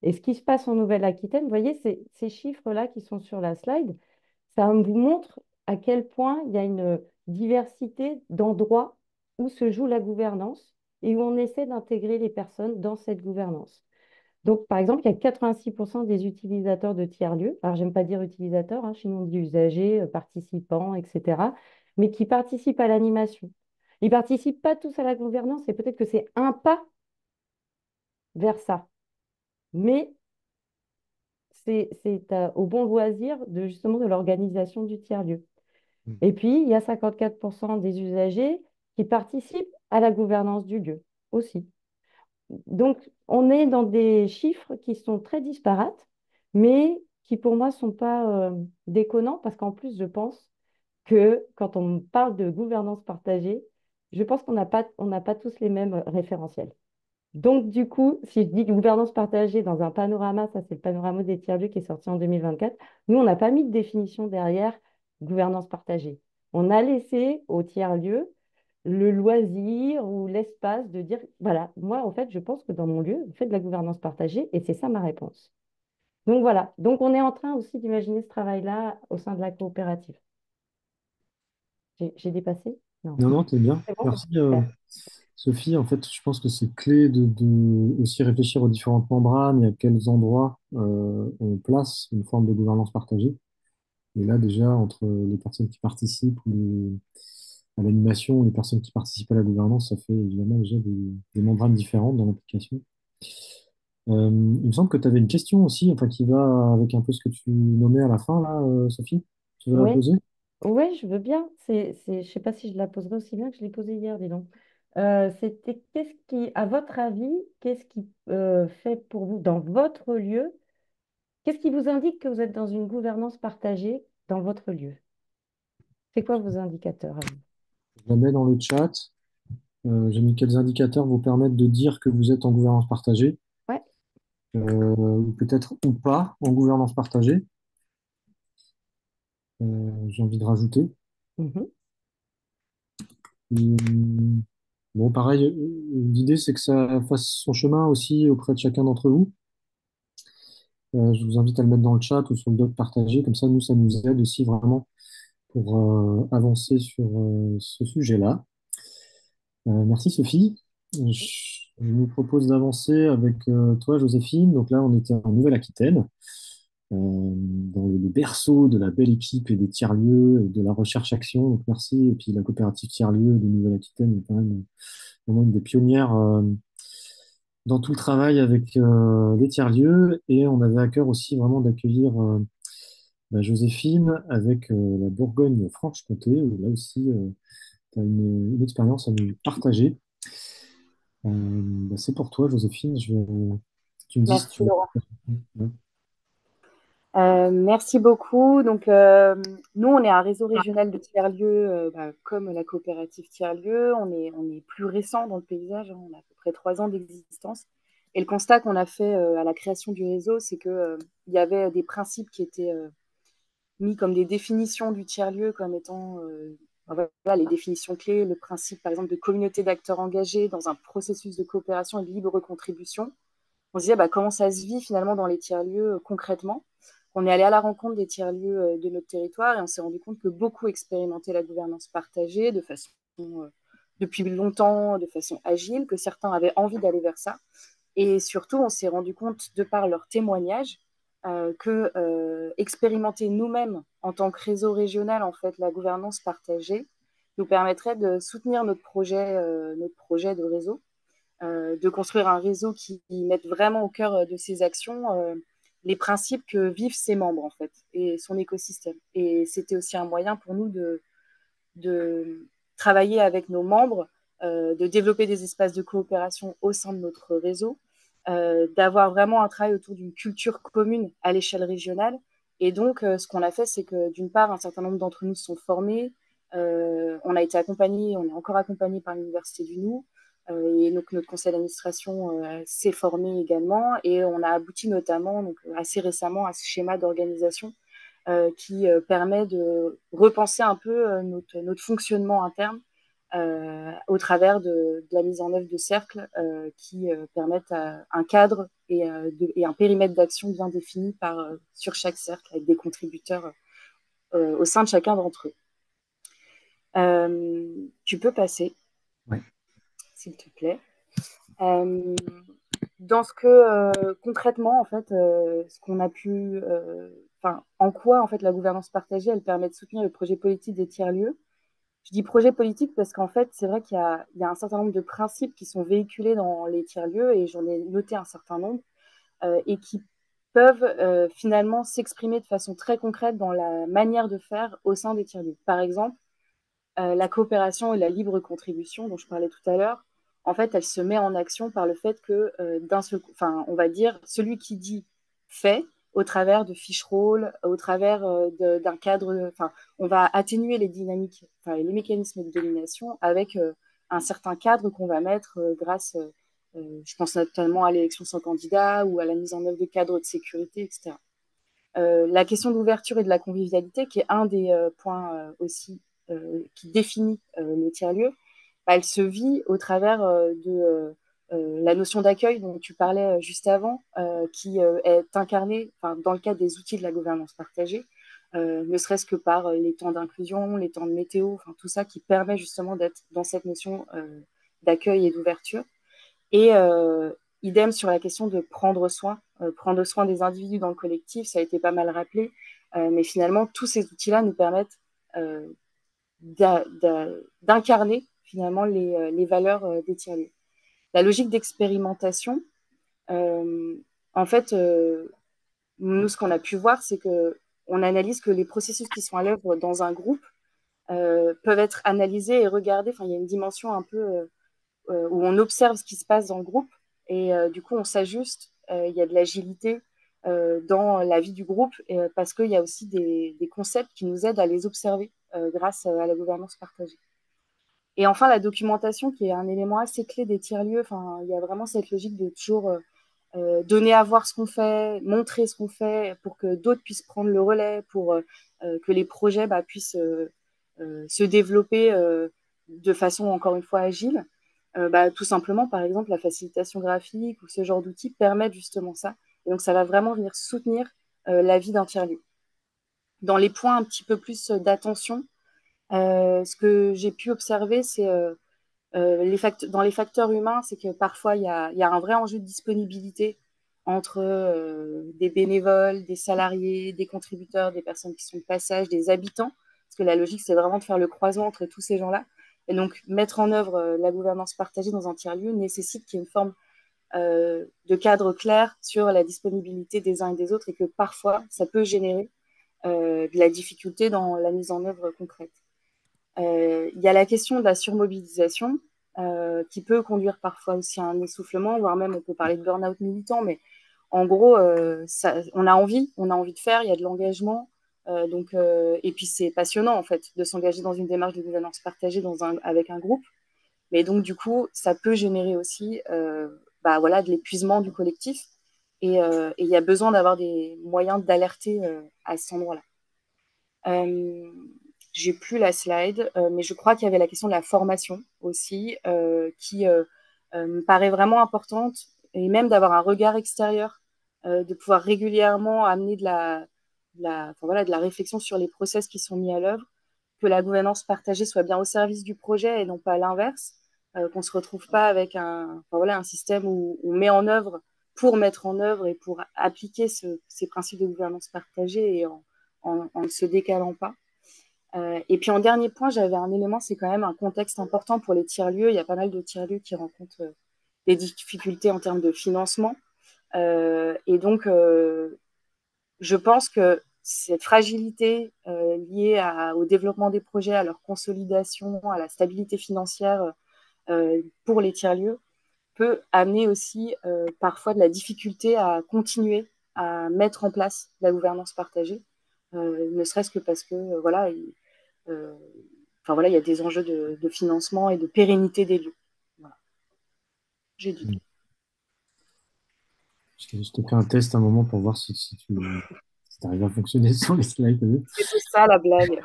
Et ce qui se passe en Nouvelle-Aquitaine, vous voyez, ces chiffres-là qui sont sur la slide, ça vous montre à quel point il y a une diversité d'endroits où se joue la gouvernance et où on essaie d'intégrer les personnes dans cette gouvernance. Donc, par exemple, il y a 86% des utilisateurs de tiers-lieux. Alors, j'aime pas dire utilisateurs, hein, chez nous on dit usagers, participants, etc. Mais qui participent à l'animation. Ils participent pas tous à la gouvernance et peut-être que c'est un pas vers ça. Mais c'est au bon loisir de justement de l'organisation du tiers-lieu. Et puis, il y a 54% des usagers qui participent à la gouvernance du lieu aussi. Donc, on est dans des chiffres qui sont très disparates, mais qui pour moi ne sont pas déconnants parce qu'en plus, je pense que quand on parle de gouvernance partagée, je pense qu'on n'a pas tous les mêmes référentiels. Donc, du coup, si je dis gouvernance partagée dans un panorama, ça c'est le panorama des tiers-lieux qui est sorti en 2024, nous, on n'a pas mis de définition derrière gouvernance partagée. On a laissé aux tiers-lieux le loisir ou l'espace de dire, voilà, moi, en fait, je pense que dans mon lieu, on fait de la gouvernance partagée et c'est ça ma réponse. Donc, voilà. Donc, on est en train aussi d'imaginer ce travail-là au sein de la coopérative. J'ai dépassé? Non. Non, non, t'es bien. C'est bon? Merci, Super. Sophie. En fait, je pense que c'est clé de aussi réfléchir aux différentes membranes et à quels endroits on place une forme de gouvernance partagée. Et là, déjà, entre les personnes qui participent à l'animation, les personnes qui participent à la gouvernance, ça fait évidemment déjà des membranes différentes dans l'application. Il me semble que tu avais une question aussi, enfin, qui va avec un peu ce que tu nommais à la fin, là, Sophie. Tu veux la Oui. poser? Oui, je veux bien. Je ne sais pas si je la poserai aussi bien que je l'ai posée hier, dis donc. C'était à votre avis, qu'est-ce qui fait pour vous dans votre lieu, qu'est-ce qui vous indique que vous êtes dans une gouvernance partagée dans votre lieu? C'est quoi vos indicateurs à vous? Je la mets dans le chat. J'ai mis quels indicateurs vous permettent de dire que vous êtes en gouvernance partagée, Ouais. ou peut-être ou pas en gouvernance partagée. J'ai envie de rajouter. Mhm. Hum, Bon, pareil, l'idée c'est que ça fasse son chemin aussi auprès de chacun d'entre vous. Je vous invite à le mettre dans le chat ou sur le doc partagé, comme ça, nous, ça nous aide aussi vraiment pour avancer sur ce sujet-là. Merci Sophie. Je nous propose d'avancer avec toi, Joséphine. Donc là, on était en Nouvelle-Aquitaine. dans le berceau de la belle équipe et des tiers-lieux et de la recherche-action. Donc merci. Et puis la coopérative tiers-lieux de Nouvelle-Aquitaine est quand même vraiment une des pionnières dans tout le travail avec les tiers-lieux. Et on avait à cœur aussi vraiment d'accueillir Joséphine avec la Bourgogne-Franche-Comté, où là aussi tu as une expérience à nous partager. C'est pour toi, Joséphine. Tu me dis si Merci tu veux. Laurent. Ouais. Merci beaucoup. Donc, nous, on est un réseau régional de tiers-lieux, comme la coopérative tiers-lieux. On est plus récent dans le paysage, hein. On a à peu près 3 ans d'existence. Et le constat qu'on a fait à la création du réseau, c'est que il y avait des principes qui étaient mis comme des définitions du tiers-lieu, comme étant voilà, les définitions clés, le principe, par exemple, de communauté d'acteurs engagés dans un processus de coopération et de libre contribution. On se disait comment ça se vit finalement dans les tiers-lieux concrètement. On est allé à la rencontre des tiers-lieux de notre territoire et on s'est rendu compte que beaucoup expérimentaient la gouvernance partagée de façon depuis longtemps, de façon agile, que certains avaient envie d'aller vers ça. Et surtout, on s'est rendu compte, de par leurs témoignages, que expérimenter nous-mêmes en tant que réseau régional en fait la gouvernance partagée nous permettrait de soutenir notre projet de réseau, de construire un réseau qui mette vraiment au cœur de ses actions les principes que vivent ses membres en fait et son écosystème. Et c'était aussi un moyen pour nous de travailler avec nos membres, de développer des espaces de coopération au sein de notre réseau, d'avoir vraiment un travail autour d'une culture commune à l'échelle régionale. Et donc, ce qu'on a fait, c'est que d'une part, un certain nombre d'entre nous se sont formés. On a été accompagnés, on est encore accompagnés par l'Université du Nou. Et donc, notre conseil d'administration s'est formé également. Et on a abouti notamment, donc, assez récemment, à ce schéma d'organisation qui permet de repenser un peu notre fonctionnement interne au travers de la mise en œuvre de cercles qui permettent un cadre et un périmètre d'action bien défini sur chaque cercle avec des contributeurs au sein de chacun d'entre eux. Tu peux passer, Ouais. s'il te plaît. Dans ce que concrètement, en fait, ce qu'on a pu, en quoi en fait la gouvernance partagée, elle permet de soutenir le projet politique des tiers-lieux. Je dis projet politique parce qu'en fait, c'est vrai qu'il y a un certain nombre de principes qui sont véhiculés dans les tiers-lieux et j'en ai noté un certain nombre et qui peuvent finalement s'exprimer de façon très concrète dans la manière de faire au sein des tiers-lieux. Par exemple, la coopération et la libre contribution dont je parlais tout à l'heure, en fait, elle se met en action par le fait que on va dire, celui qui dit fait au travers de fiches rôles, au travers d'un cadre, on va atténuer les dynamiques, les mécanismes de domination avec un certain cadre qu'on va mettre grâce, je pense notamment à l'élection sans candidat ou à la mise en œuvre de cadres de sécurité, etc. La question d'ouverture et de la convivialité, qui est un des points aussi qui définit le tiers-lieu, elle se vit au travers de la notion d'accueil dont tu parlais juste avant, qui est incarnée dans le cadre des outils de la gouvernance partagée, ne serait-ce que par les temps d'inclusion, les temps de météo, tout ça qui permet justement d'être dans cette notion d'accueil et d'ouverture. Et idem sur la question de prendre soin des individus dans le collectif, ça a été pas mal rappelé, mais finalement, tous ces outils-là nous permettent d'incarner finalement les valeurs des tiers-lieux. La logique d'expérimentation, en fait, nous, ce qu'on a pu voir, c'est qu'on analyse que les processus qui sont à l'œuvre dans un groupe peuvent être analysés et regardés. Il y a une dimension un peu où on observe ce qui se passe dans le groupe et du coup, on s'ajuste. Il y a de l'agilité dans la vie du groupe parce qu'il y a aussi des concepts qui nous aident à les observer grâce à la gouvernance partagée. Et enfin, la documentation, qui est un élément assez clé des tiers-lieux. Il y a vraiment cette logique de toujours donner à voir ce qu'on fait, montrer ce qu'on fait pour que d'autres puissent prendre le relais, pour que les projets puissent se développer de façon, encore une fois, agile. Tout simplement, par exemple, la facilitation graphique ou ce genre d'outils permettent justement ça. Et donc, ça va vraiment venir soutenir la vie d'un tiers-lieu. Dans les points un petit peu plus d'attention, ce que j'ai pu observer, c'est dans les facteurs humains, c'est que parfois, il y a un vrai enjeu de disponibilité entre des bénévoles, des salariés, des contributeurs, des personnes qui sont de passage, des habitants, parce que la logique, c'est vraiment de faire le croisement entre tous ces gens-là. Et donc, mettre en œuvre la gouvernance partagée dans un tiers-lieu nécessite qu'il y ait une forme de cadre clair sur la disponibilité des uns et des autres et que parfois, ça peut générer de la difficulté dans la mise en œuvre concrète. Il y a la question de la surmobilisation qui peut conduire parfois aussi à un essoufflement, voire même on peut parler de burn-out militant, mais en gros, on a envie de faire, il y a de l'engagement, et puis c'est passionnant en fait de s'engager dans une démarche de gouvernance partagée avec un groupe, mais donc du coup, ça peut générer aussi voilà, de l'épuisement du collectif, et il y a besoin d'avoir des moyens d'alerter à cet endroit-là. J'ai plus la slide, mais je crois qu'il y avait la question de la formation aussi, qui me paraît vraiment importante, et même d'avoir un regard extérieur, de pouvoir régulièrement amener de la réflexion sur les process qui sont mis à l'œuvre, que la gouvernance partagée soit bien au service du projet et non pas l'inverse, qu'on ne se retrouve pas avec un système où on met en œuvre pour mettre en œuvre et pour appliquer ces principes de gouvernance partagée et en ne se décalant pas. Et puis en dernier point, j'avais un élément, c'est quand même un contexte important pour les tiers-lieux. Il y a pas mal de tiers-lieux qui rencontrent des difficultés en termes de financement. Et donc, je pense que cette fragilité liée au développement des projets, à leur consolidation, à la stabilité financière pour les tiers-lieux peut amener aussi parfois de la difficulté à continuer à mettre en place la gouvernance partagée, ne serait-ce que parce que euh, il y a des enjeux de financement et de pérennité des lieux. Voilà. J'ai dit tout. Je t'ai fait un test un moment pour voir si tu arrives à fonctionner sur les slides. T'as vu. C'était ça la blague.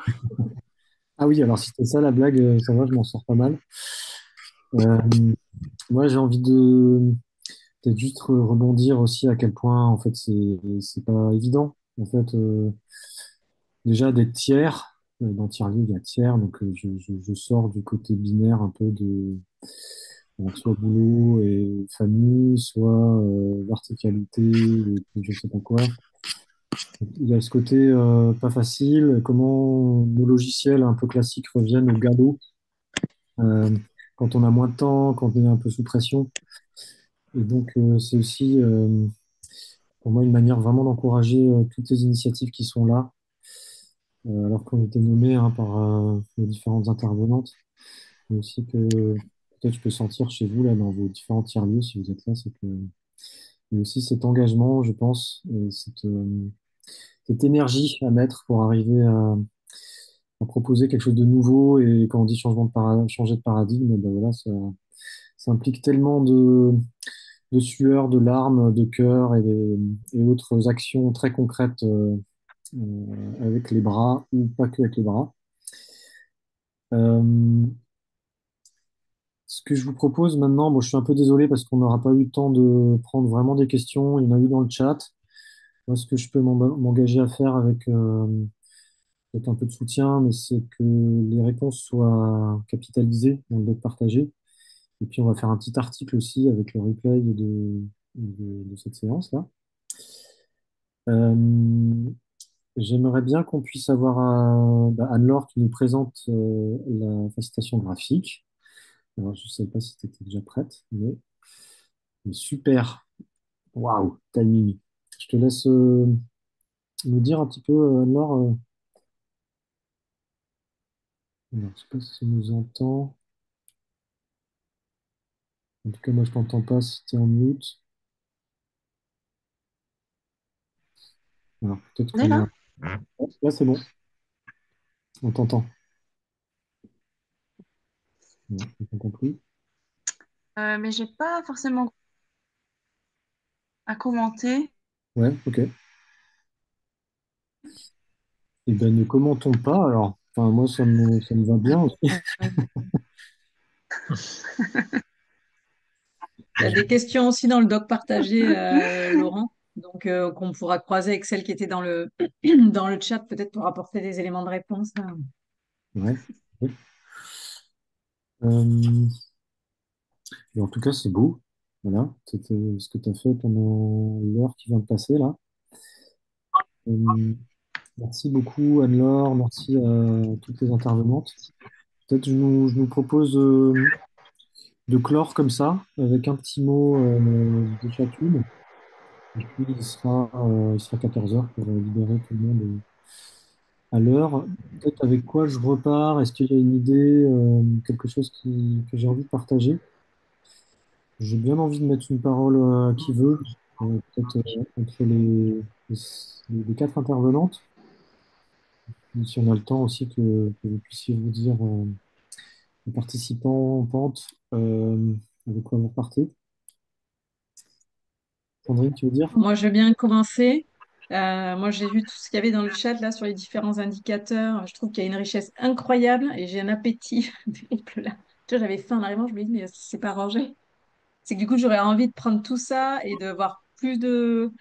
Ah oui, alors si c'était ça la blague, ça va, je m'en sors pas mal. Moi, j'ai envie de peut-être juste rebondir aussi à quel point, en fait, c'est pas évident. En fait, déjà d'être tiers, dans tiers-lieu, il y a tiers, donc je sors du côté binaire un peu de soit boulot et famille, soit verticalité, et puis je sais pas quoi. Il y a ce côté pas facile, comment nos logiciels un peu classiques reviennent au galop euh, quand on a moins de temps, quand on est un peu sous pression. Et donc, c'est aussi pour moi une manière vraiment d'encourager toutes les initiatives qui sont là, alors qu'on était nommé hein, par les différentes intervenantes, mais aussi que peut-être je peux sentir chez vous, là, dans vos différents tiers-lieux, si vous êtes là, c'est que il y a aussi cet engagement, je pense, et cette énergie à mettre pour arriver à proposer quelque chose de nouveau. Et quand on dit changer de paradigme, ben voilà, ça implique tellement de sueur, de larmes, de cœur et autres actions très concrètes avec les bras ou pas que avec les bras. Euh, Ce que je vous propose maintenant, bon, je suis un peu désolé parce qu'on n'aura pas eu le temps de prendre vraiment des questions. Il y en a eu dans le chat. Moi, ce que je peux m'engager à faire avec peut-être un peu de soutien, mais c'est que les réponses soient capitalisées, donc d'être partagées. Et puis, on va faire un petit article aussi avec le replay de cette séance-là. J'aimerais bien qu'on puisse avoir Anne-Laure qui nous présente la facilitation graphique. Alors, je ne sais pas si tu étais déjà prête, mais super. Waouh, timing. Je te laisse nous dire un petit peu, Anne-Laure. Alors, je ne sais pas si tu nous entends. En tout cas, moi, je t'entends pas si tu es en mute. Alors, peut-être On est qu'on là? a. Là, c'est bon. On t'entend. Ouais, on t'entend plus. Mais j'ai pas forcément à commenter. Ouais, ok. Eh bien, ne commentons pas, alors. Enfin, moi, ça me va bien aussi. Euh, Il y a des questions aussi dans le doc partagé, Laurent, donc qu'on pourra croiser avec celles qui étaient dans le, dans le chat, peut-être pour apporter des éléments de réponse. Ouais. Oui. Euh, et en tout cas, c'est beau. Voilà, c'était ce que tu as fait pendant l'heure qui vient de passer là. Euh, Merci beaucoup Anne-Laure, merci à toutes les intervenantes. Peut-être je nous propose de clore comme ça, avec un petit mot de chacune. Et puis il sera 14 heures pour libérer tout le monde à l'heure. Peut-être avec quoi je repars? Est-ce qu'il y a une idée, quelque chose que j'ai envie de partager? J'ai bien envie de mettre une parole à qui veut, peut-être entre les quatre intervenantes. Et si on a le temps aussi que vous puissiez vous dire, les participants, pentes, avec quoi vous partez. Sandrine, tu veux dire? Moi, je veux bien commencer. Moi, j'ai vu tout ce qu'il y avait dans le chat là sur les différents indicateurs. Je trouve qu'il y a une richesse incroyable et j'ai un appétit terrible là. Tu vois, j'avais faim en arrivant, je me dis, mais c'est pas rangé. C'est que du coup, j'aurais envie de prendre tout ça et de voir plus de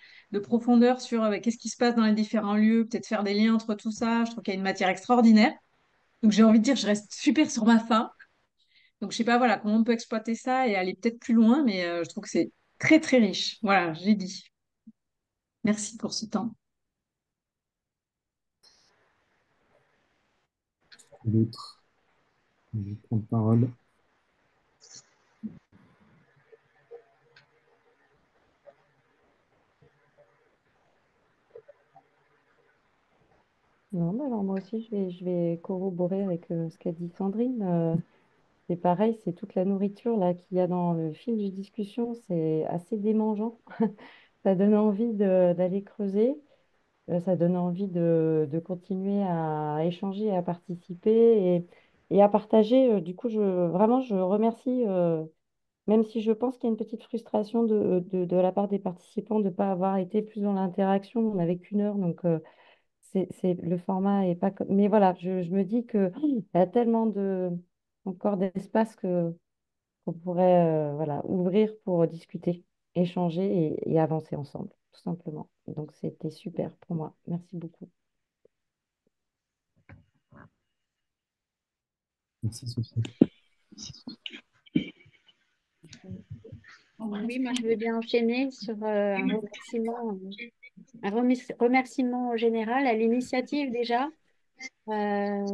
profondeur sur qu'est-ce qui se passe dans les différents lieux, peut-être faire des liens entre tout ça. Je trouve qu'il y a une matière extraordinaire. Donc, j'ai envie de dire, je reste super sur ma faim. Donc, je sais pas, voilà, comment on peut exploiter ça et aller peut-être plus loin, mais je trouve que c'est très, très riche. Voilà, j'ai dit. Merci pour ce temps. D'autres, je vais prendre parole. Non, mais alors moi aussi, je vais corroborer avec ce qu'a dit Sandrine. C'est pareil, c'est toute la nourriture là qu'il y a dans le fil de discussion, c'est assez démangeant. Ça donne envie d'aller creuser, ça donne envie de continuer à échanger, à participer et à partager. Du coup, vraiment, je remercie, même si je pense qu'il y a une petite frustration de la part des participants de ne pas avoir été plus dans l'interaction. On n'avait qu'une heure, donc le format est pas comme. Mais voilà, je me dis que il y a tellement encore d'espace qu'on pourrait voilà, ouvrir pour discuter, échanger et avancer ensemble, tout simplement. Donc c'était super pour moi. Merci beaucoup. Merci Sophie. Oui, moi je veux bien enchaîner sur un remerciement général à l'initiative déjà, euh,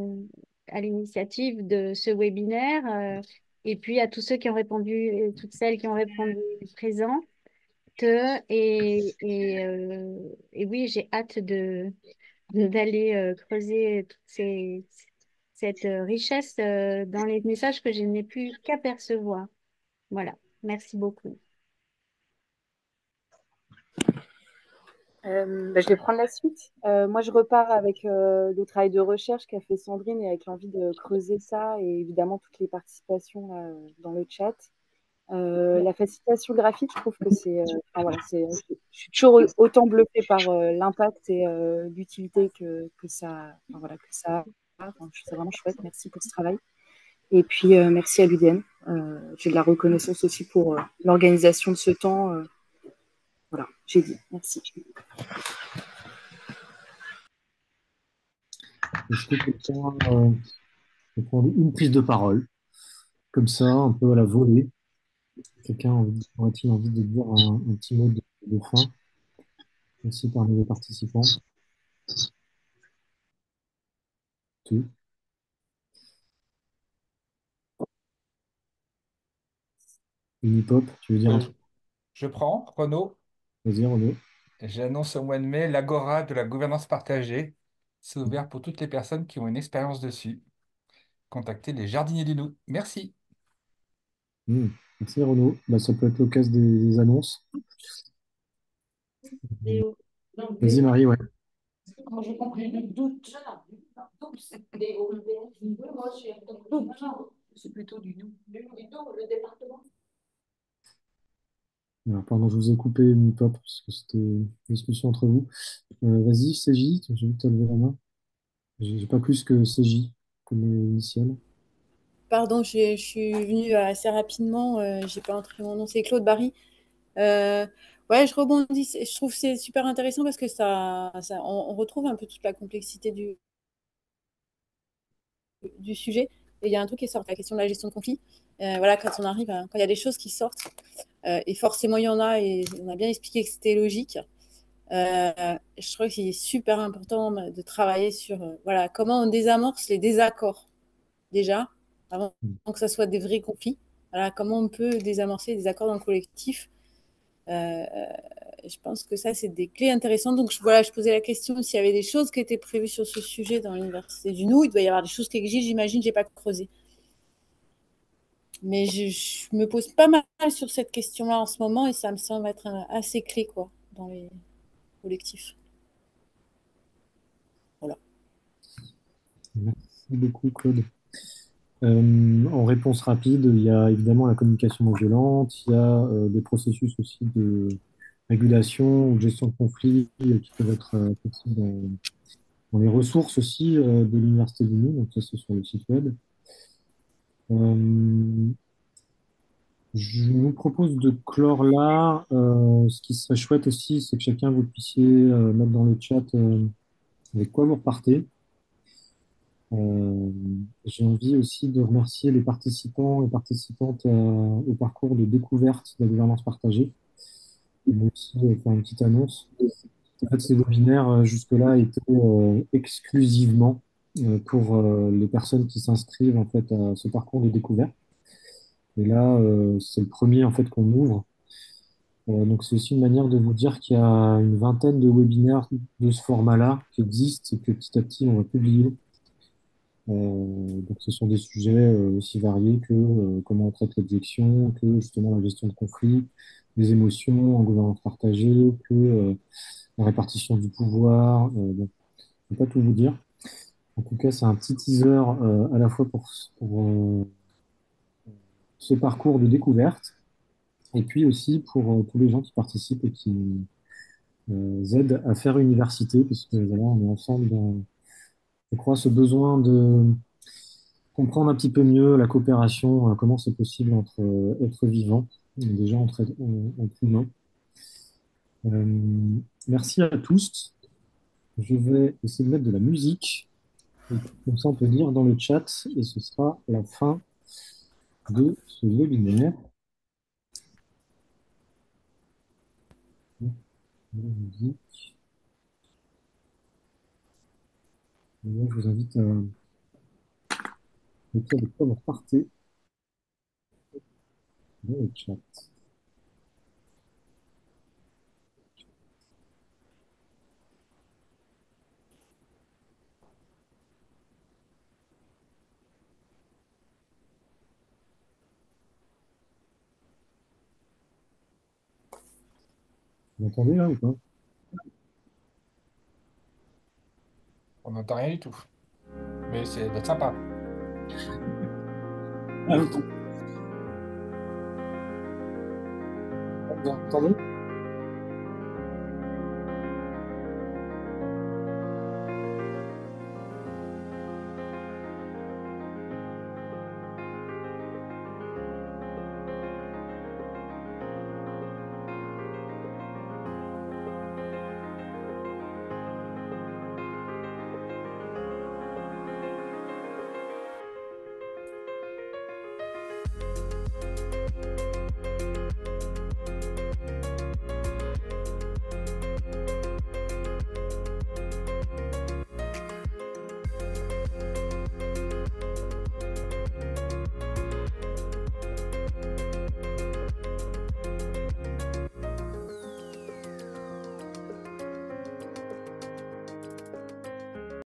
à l'initiative de ce webinaire, et puis à tous ceux qui ont répondu, et toutes celles qui ont répondu présentes. Et oui, j'ai hâte d'aller creuser cette richesse dans les messages que je n'ai plus qu'apercevoir. Voilà, merci beaucoup. Je vais prendre la suite. Moi, je repars avec le travail de recherche qu'a fait Sandrine et avec l'envie de creuser ça et évidemment toutes les participations là, dans le chat. La facilitation graphique, je trouve que enfin, voilà, je suis toujours autant bluffée par l'impact et l'utilité que ça, enfin, voilà, que ça a. Enfin, c'est vraiment chouette. Merci pour ce travail. Et puis, merci à l'UDN. J'ai de la reconnaissance aussi pour l'organisation de ce temps. Voilà, j'ai dit. Merci. Est-ce que quelqu'un peut prendre une prise de parole, comme ça, un peu à la volée? Quelqu'un aurait-il envie de dire un petit mot de fin, aussi parmi les participants? Tout. Unipop, tu veux dire un truc? Je prends, Renaud, Vas-y, Renaud. j'annonce au mois de mai l'Agora de la gouvernance partagée. C'est ouvert pour toutes les personnes qui ont une expérience dessus. Contactez les jardiniers du Nou. Merci. Hmm. Merci, Renaud. Bah, ça peut être l'occasion des annonces. Léo. Vas-y, Marie, ouais. Quand j'ai compris le doute, c'était au moi j'ai doute. C'est plutôt du nous. Le département. Alors, pardon, je vous ai coupé, Unipop, parce que c'était une discussion entre vous. Vas-y, CJ, j'ai vu que tu as levé la main. J'ai pas plus que CJ comme initial. Pardon, je suis venue assez rapidement. J'ai pas entré mon nom. C'est Claude Barry. Euh, ouais, je rebondis. Je trouve que c'est super intéressant parce que on retrouve un peu toute la complexité du sujet. Et il y a un truc qui sort, la question de la gestion de conflit. Voilà, quand il y a des choses qui sortent, Et forcément, il y en a, et on a bien expliqué que c'était logique. Je trouve qu'il est super important de travailler sur voilà, comment on désamorce les désaccords, déjà, avant que ça soit des vrais conflits. Voilà, comment on peut désamorcer les accords dans le collectif. Euh, je pense que ça, c'est des clés intéressantes. Donc, voilà, je posais la question s'il y avait des choses qui étaient prévues sur ce sujet dans l'université du Nou. Il doit y avoir des choses qui existent, j'imagine, je n'ai pas creusé. Mais je me pose pas mal sur cette question-là en ce moment et ça me semble être assez clé quoi, dans les collectifs. Voilà. Merci beaucoup, Claude. En réponse rapide, il y a évidemment la communication non violente, il y a des processus aussi de régulation ou de gestion de conflits qui peuvent être possibles dans les ressources aussi de l'Université du Nîmes, donc ça c'est sur le site web. Je vous propose de clore là. Ce qui serait chouette aussi, c'est que chacun vous puissiez mettre dans le chat avec quoi vous repartez. J'ai envie aussi de remercier les participants et participantes au parcours de découverte de la gouvernance partagée. Et moi aussi faire une petite annonce. En fait, ces webinaires jusque-là étaient exclusivement pour les personnes qui s'inscrivent en fait à ce parcours de découverte. Et là, c'est le premier en fait qu'on ouvre. Donc c'est aussi une manière de vous dire qu'il y a une vingtaine de webinaires de ce format-là qui existent et que petit à petit on va publier. Donc ce sont des sujets aussi variés que comment on traite l'objection, que justement la gestion de conflits, les émotions en gouvernance partagée, que la répartition du pouvoir. Bon, je ne peux pas tout vous dire. En tout cas, c'est un petit teaser à la fois pour ce parcours de découverte et puis aussi pour tous les gens qui participent et qui aident à faire université, parce que voilà, on est ensemble dans, je crois, ce besoin de comprendre un petit peu mieux la coopération, comment c'est possible entre êtres vivants, déjà entre humains. Merci à tous. Je vais essayer de mettre de la musique. Et comme ça, on peut lire dans le chat et ce sera la fin de ce webinaire. La musique. Et là, je vous invite à écrire avec quoi vous repartez dans le chat. Vous m'entendez là ou pas? On n'entend rien du tout. Mais c'est doit être sympa. Ah, vous entendez?